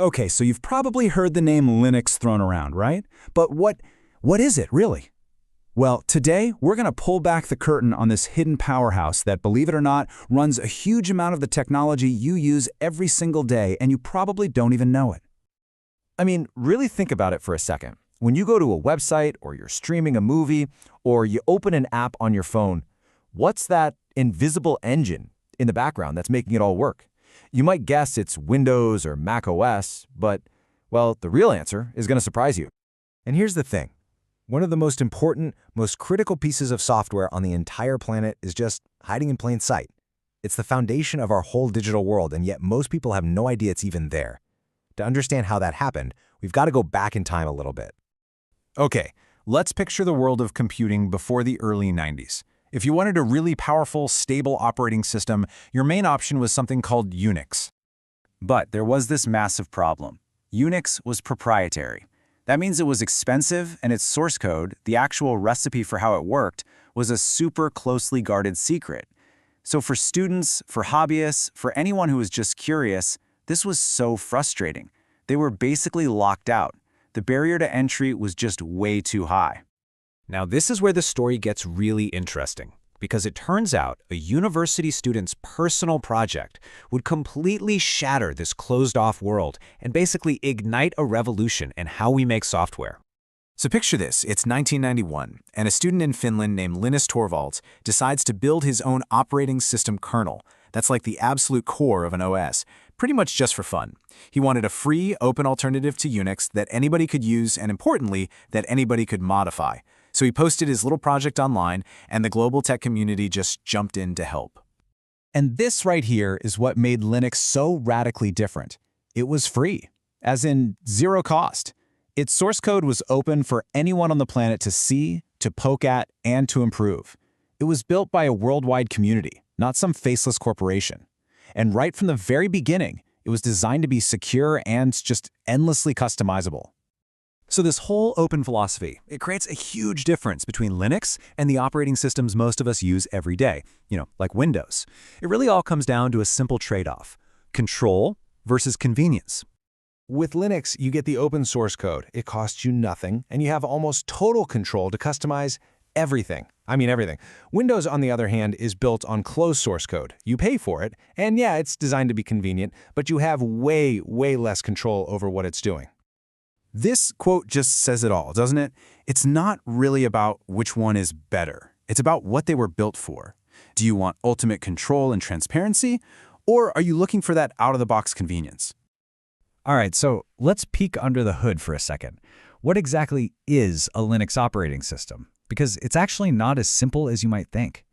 Okay, so you've probably heard the name Linux thrown around, right? But what is it, really? Well, today we're going to pull back the curtain on this hidden powerhouse that, believe it or not, runs a huge amount of the technology you use every single day, and you probably don't even know it. I mean, really think about it for a second. When you go to a website, or you're streaming a movie, or you open an app on your phone, what's that invisible engine in the background that's making it all work? You might guess it's Windows or Mac OS, but, well, the real answer is going to surprise you. And here's the thing. One of the most important, most critical pieces of software on the entire planet is just hiding in plain sight. It's the foundation of our whole digital world, and yet most people have no idea it's even there. To understand how that happened, we've got to go back in time a little bit. Okay, let's picture the world of computing before the early 90s. If you wanted a really powerful, stable operating system, your main option was something called Unix. But there was this massive problem. Unix was proprietary. That means it was expensive, and its source code, the actual recipe for how it worked, was a super closely guarded secret. So for students, for hobbyists, for anyone who was just curious, this was so frustrating. They were basically locked out. The barrier to entry was just way too high. Now, this is where the story gets really interesting, because it turns out a university student's personal project would completely shatter this closed-off world and basically ignite a revolution in how we make software. So picture this, it's 1991, and a student in Finland named Linus Torvalds decides to build his own operating system kernel. That's like the absolute core of an OS, pretty much just for fun. He wanted a free, open alternative to Unix that anybody could use, and importantly, that anybody could modify. So he posted his little project online, and the global tech community just jumped in to help. And this right here is what made Linux so radically different. It was free, as in zero cost. Its source code was open for anyone on the planet to see, to poke at, and to improve. It was built by a worldwide community, not some faceless corporation. And right from the very beginning, it was designed to be secure and just endlessly customizable. So this whole open philosophy, it creates a huge difference between Linux and the operating systems most of us use every day, like Windows. It really all comes down to a simple trade-off: control versus convenience. With Linux, you get the open source code. It costs you nothing, and you have almost total control to customize everything. I mean everything. Windows, on the other hand, is built on closed source code. You pay for it, and yeah, it's designed to be convenient, but you have way less control over what it's doing. This quote just says it all, doesn't it? It's not really about which one is better. It's about what they were built for. Do you want ultimate control and transparency, or are you looking for that out-of-the-box convenience? All right, so let's peek under the hood for a second. What exactly is a Linux operating system? Because it's actually not as simple as you might think.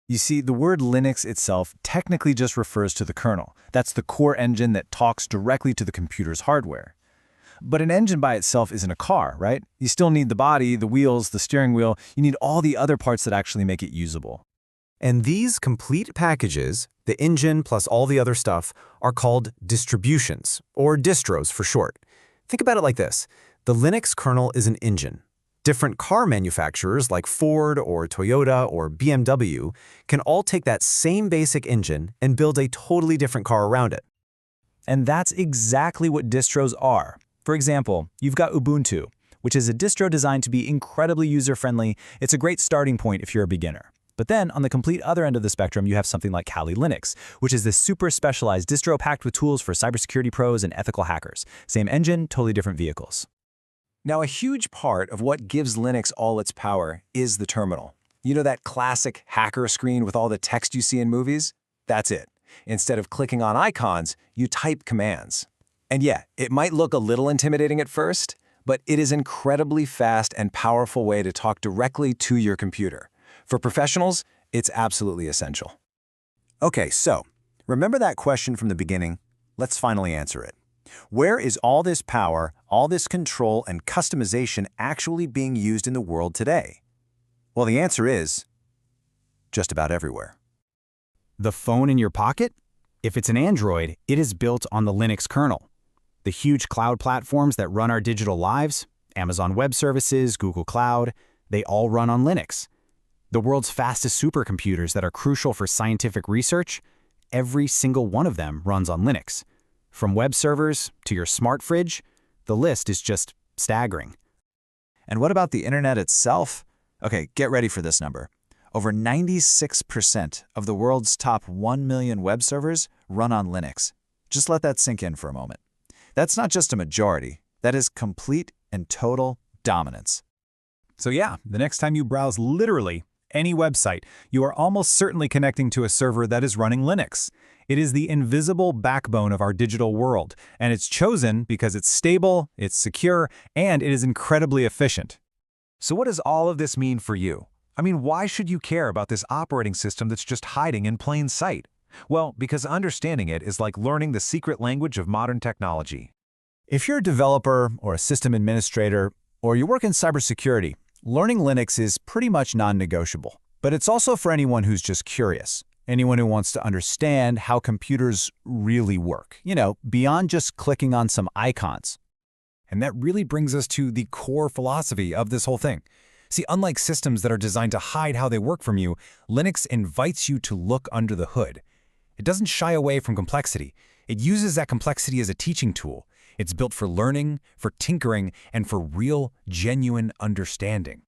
You see, the word Linux itself technically just refers to the kernel. That's the core engine that talks directly to the computer's hardware. But an engine by itself isn't a car, right? You still need the body, the wheels, the steering wheel. You need all the other parts that actually make it usable. And these complete packages, the engine plus all the other stuff, are called distributions, or distros for short. Think about it like this. The Linux kernel is an engine. Different car manufacturers like Ford or Toyota or BMW can all take that same basic engine and build a totally different car around it. And that's exactly what distros are. For example, you've got Ubuntu, which is a distro designed to be incredibly user-friendly. It's a great starting point if you're a beginner. But then, on the complete other end of the spectrum, you have something like Kali Linux, which is this super specialized distro packed with tools for cybersecurity pros and ethical hackers. Same engine, totally different vehicles. Now, a huge part of what gives Linux all its power is the terminal. You know that classic hacker screen with all the text you see in movies? That's it. Instead of clicking on icons, you type commands. And yeah, it might look a little intimidating at first, but it is an incredibly fast and powerful way to talk directly to your computer. For professionals, it's absolutely essential. Okay, so remember that question from the beginning? Let's finally answer it. Where is all this power, all this control and customization actually being used in the world today? Well, the answer is just about everywhere. The phone in your pocket? If it's an Android, it is built on the Linux kernel. The huge cloud platforms that run our digital lives, Amazon Web Services, Google Cloud, they all run on Linux. The world's fastest supercomputers that are crucial for scientific research, every single one of them runs on Linux. From web servers to your smart fridge, the list is just staggering. And what about the internet itself? Okay, get ready for this number. Over 96% of the world's top 1 million web servers run on Linux. Just let that sink in for a moment. That's not just a majority, that is complete and total dominance. So yeah, the next time you browse literally any website, you are almost certainly connecting to a server that is running Linux. It is the invisible backbone of our digital world, and it's chosen because it's stable, it's secure, and it is incredibly efficient. So what does all of this mean for you? I mean, why should you care about this operating system that's just hiding in plain sight? Well, because understanding it is like learning the secret language of modern technology. If you're a developer or a system administrator, or you work in cybersecurity, learning Linux is pretty much non-negotiable. But it's also for anyone who's just curious, anyone who wants to understand how computers really work, beyond just clicking on some icons. And that really brings us to the core philosophy of this whole thing. See, unlike systems that are designed to hide how they work from you, Linux invites you to look under the hood. It doesn't shy away from complexity. It uses that complexity as a teaching tool. It's built for learning, for tinkering, and for real, genuine understanding.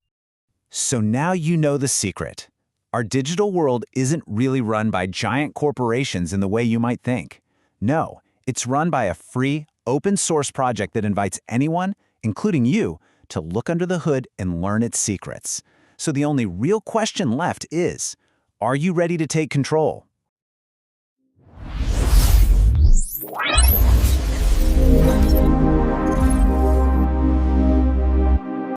So now you know the secret. Our digital world isn't really run by giant corporations in the way you might think. No, it's run by a free, open-source project that invites anyone, including you, to look under the hood and learn its secrets. So the only real question left is, are you ready to take control?